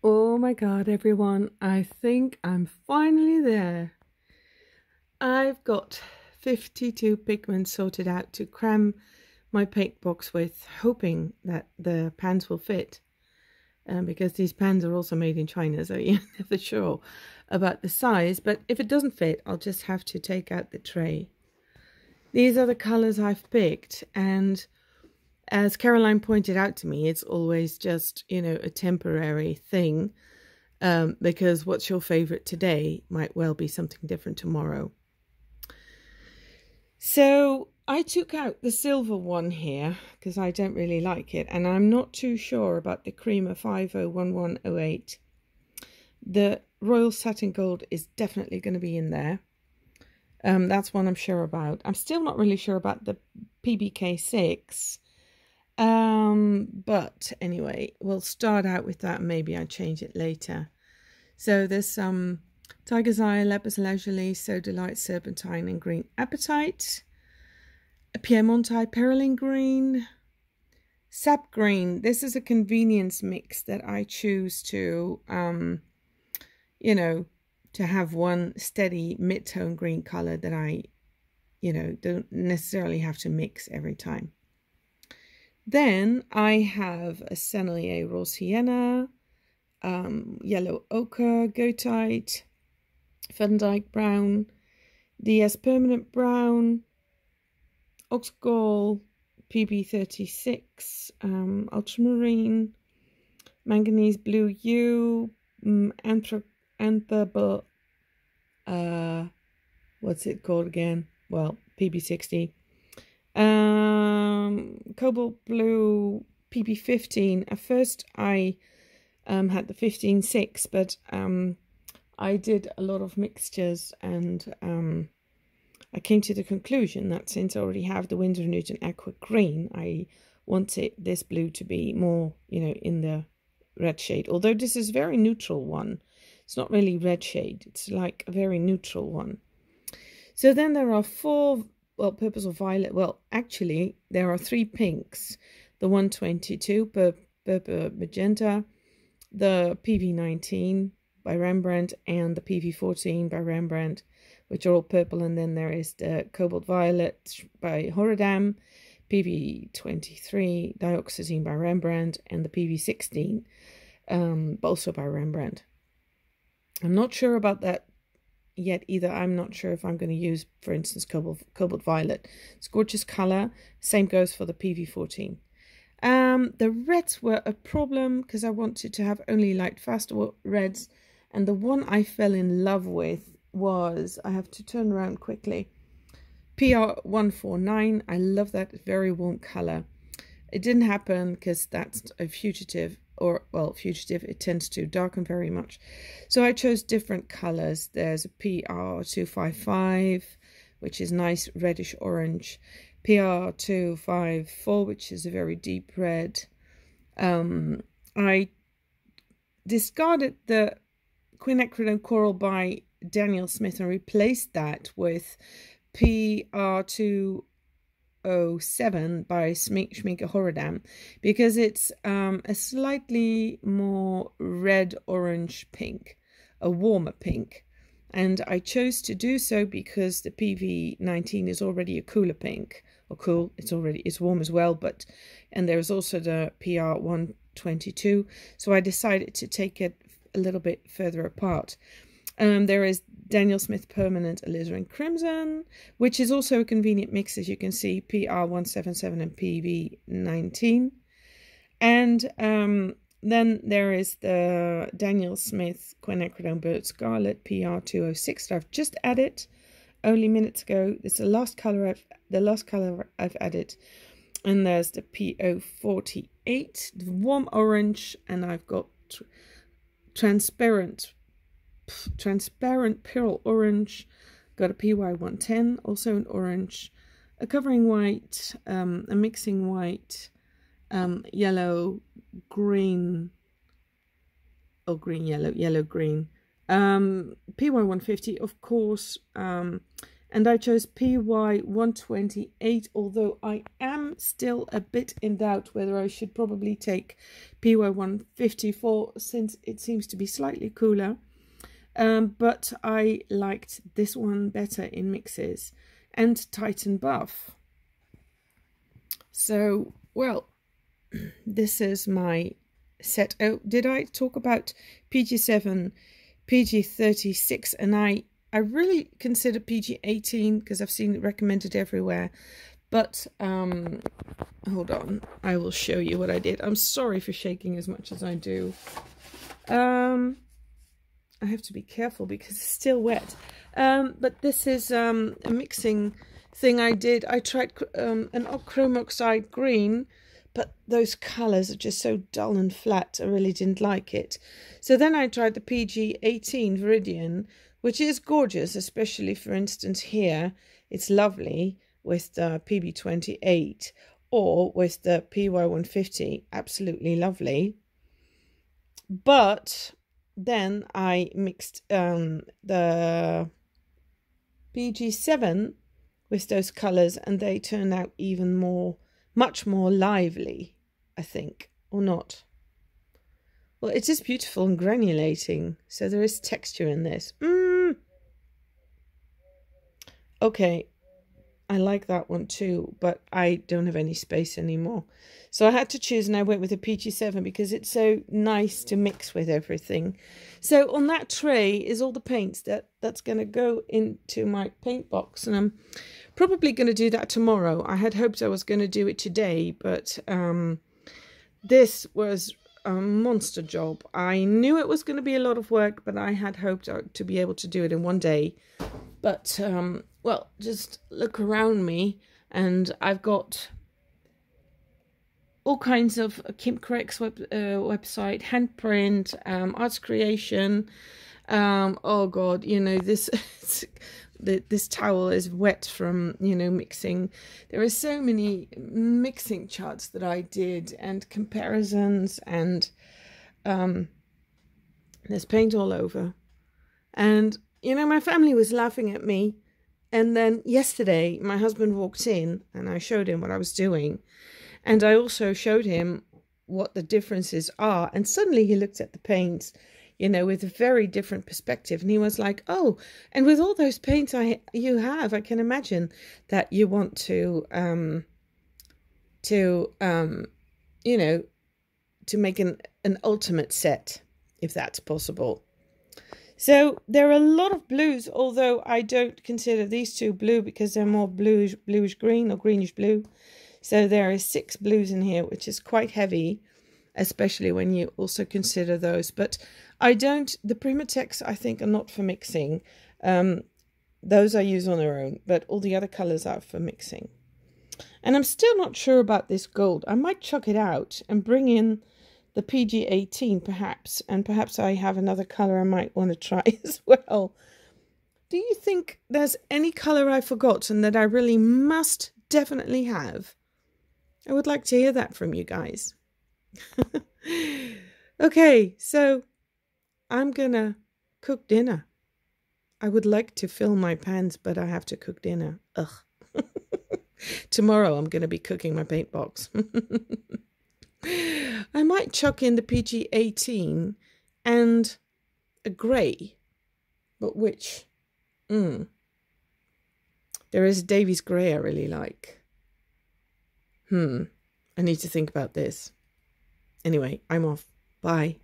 Oh my god, everyone, I think I'm finally there. I've got 52 pigments sorted out to cram my paint box with, hoping that the pans will fit. Because these pans are also made in China, so you're never sure about the size. But if it doesn't fit, I'll just have to take out the tray. These are the colors I've picked, and as Caroline pointed out to me, it's always just, a temporary thing. Because what's your favorite today might well be something different tomorrow. So I took out the silver one here because I don't really like it, and I'm not too sure about the Creamer 501108. The Royal Satin Gold is definitely going to be in there. That's one I'm sure about. I'm still not really sure about the PBK6. But anyway, we'll start out with that and maybe I change it later. So there's some Tiger's Eye, Lapis Lazuli, Sodalite, Serpentine and Green Appetite. A Piemonte Perylene Green. Sap Green. This is a convenience mix that I choose to, to have one steady mid-tone green color that I, don't necessarily have to mix every time. Then I have a Sennelier Raw Sienna, Yellow Ochre, Goethite, Van Dyke Brown, DS Permanent Brown, Oxgall, PB36, Ultramarine, Manganese Blue U, Anthrable, what's it called again? Well, PB60. Cobalt Blue, PB15. At first I had the 15.6, but I did a lot of mixtures, and I came to the conclusion that since I already have the Winsor & Newton Aqua Green, I wanted this blue to be more, in the red shade. Although this is a very neutral one. It's not really red shade. It's like a very neutral one. So then there are four, well, purples or violet. Well, actually, there are three pinks. The 122, purple magenta, the PV19 by Rembrandt, and the PV14 by Rembrandt, which are all purple. And then there is the Cobalt Violet by Horadam, PV23 Dioxazine by Rembrandt, and the PV16, also by Rembrandt. I'm not sure about that yet either. I'm not sure if I'm going to use, for instance, Cobalt Violet. It's a gorgeous color. Same goes for the PV14. The reds were a problem because I wanted to have only light fast reds, and the one I fell in love with was, I have to turn around quickly, PR149. I love that very warm color. It didn't happen because that's a fugitive, or, well, fugitive, it tends to darken very much. So I chose different colors. There's a PR255, which is nice reddish orange. PR254, which is a very deep red. I discarded the Quinacridone Coral by Daniel Smith and replaced that with PR207 by Schmincke Horadam, because it's a slightly more red orange pink, a warmer pink. And I chose to do so because the PV19 is already a cooler pink, or cool, it's warm as well, and there's also the PR122, so I decided to take it a little bit further apart. There is Daniel Smith Permanent Alizarin Crimson, which is also a convenient mix, as you can see, PR177 and PV19. And then there is the Daniel Smith Quinacridone Burnt Scarlet PR206 that I've just added only minutes ago. It's the last color I've added. And there's the PO48, the warm orange, and I've got transparent pearl orange, got a PY110, also an orange, a covering white, a mixing white, yellow, green, or green, yellow, yellow, green, PY150, of course, and and I chose PY 128, although I am still a bit in doubt whether I should probably take PY 154 since it seems to be slightly cooler. But I liked this one better in mixes, and Titan Buff. So, well, this is my set. Oh, did I talk about PG7, PG36, and I really consider PG18 because I've seen it recommended everywhere. But hold on, I will show you what I did. I'm sorry for shaking as much as I do. I have to be careful because it's still wet. But this is a mixing thing I did. I tried an chrome oxide green, but those colours are just so dull and flat. I really didn't like it. So then I tried the PG18 Viridian, which is gorgeous, especially, for instance, here. It's lovely with the PB28 or with the PY150. Absolutely lovely. But then I mixed the PG7 with those colours, and they turned out even more, much more lively, I think, or not. Well, it's just beautiful and granulating, so there is texture in this. Okay, I like that one too, but I don't have any space anymore. So I had to choose, and I went with a PG7 because it's so nice to mix with everything. So on that tray is all the paints that's going to go into my paint box, and I'm probably going to do that tomorrow. I had hoped I was going to do it today, but this was a monster job. I knew it was going to be a lot of work, but I had hoped to be able to do it in one day. But, well, just look around me, and I've got all kinds of Kim Craig's website, handprint, arts creation. Oh God, you know, this this towel is wet from, you know, mixing. There are so many mixing charts that I did, and comparisons, and there's paint all over. And you know, my family was laughing at me. And then yesterday, my husband walked in, and I showed him what I was doing. And I also showed him what the differences are. And suddenly he looked at the paints, you know, with a very different perspective. And he was like, oh, and with all those paints you have, I can imagine that you want to you know, to make an ultimate set, if that's possible. So there are a lot of blues, although I don't consider these two blue because they're more bluish green or greenish blue. So there are 6 blues in here, which is quite heavy, especially when you also consider those. But I don't, the Primatex I think are not for mixing. Those I use on their own, but all the other colours are for mixing. And I'm still not sure about this gold. I might chuck it out and bring in the PG18 perhaps, and perhaps I have another colour I might want to try as well. Do you think there's any colour I forgot and that I really must definitely have? I would like to hear that from you guys. Okay, so I'm gonna cook dinner. I would like to fill my pans, but I have to cook dinner. Ugh. Tomorrow I'm gonna be cooking my paint box. I might chuck in the PG18 and a grey, but which? There is a Davies grey I really like. I need to think about this. Anyway, I'm off. Bye.